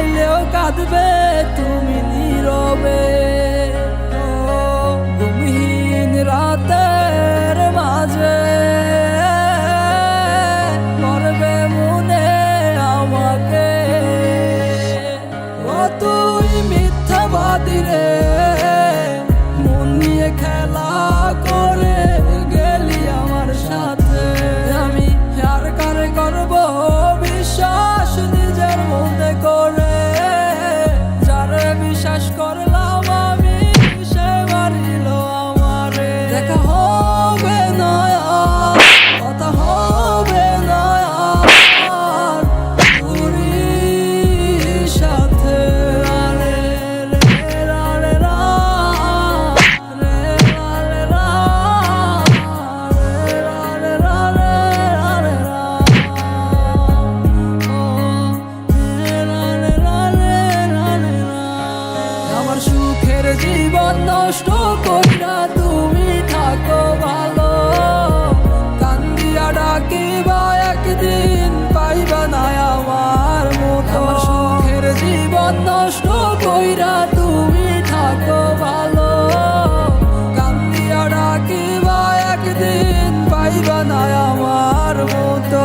চাইলেও কাঁদবে তুমি নীরবে। ঘুমহীন রাতের মাঝে করবে মনে আমাকে। ও তুই মিথ্যাবাদী রে, মন নিয়ে খেলা করে গেলি আমার সাথে। আমি আর কারে করব বিশ্বাস নিজের মধ্যে করে, যারে বিশ্বাস করলাম আমি সে মারিল আমারে। দেখা হবে না আর, কথা হবে না আর পুরীর সাথে। আরে রে রা রে রা, রে রা রে রা, রে রা রে রা, রে রা রে রা। আমার সুখের জীবন নষ্ট কইরা তুমি থাকো ভালো, কান্দিয়া ডাকিবা একদিন পাইবা না আমার মতো। আমার সুখের জীবন নষ্ট কইরা তুমি থাকো ভালো, কান্দিয়া ডাকিবা একদিন পাইবা না আমার মতো।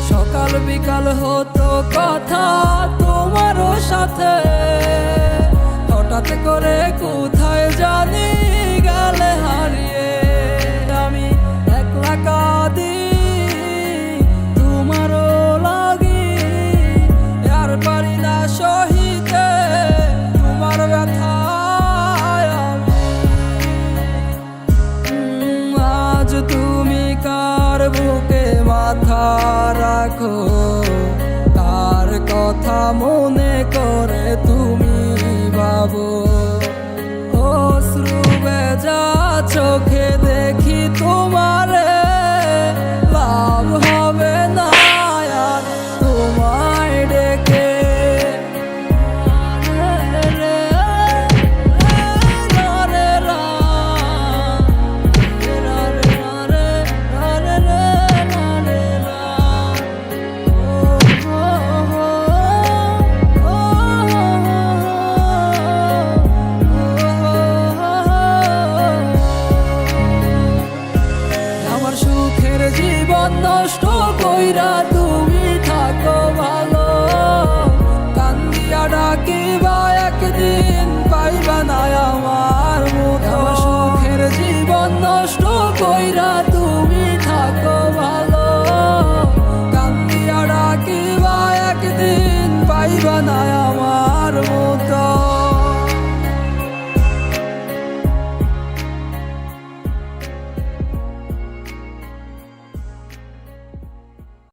সকাল বিকাল হতো কথা তোমারও সাথে, হঠাৎ করে কোথায় জানি গেলে হারিয়ে। আমি একলা কাঁদি তোমারও লাগি, আর পারি না সহিতে তোমার ব্যথায় আমি। আজ তুমি কার বুকে মাথা রাখো, তার কথা মনে করে তুমি ভাবো।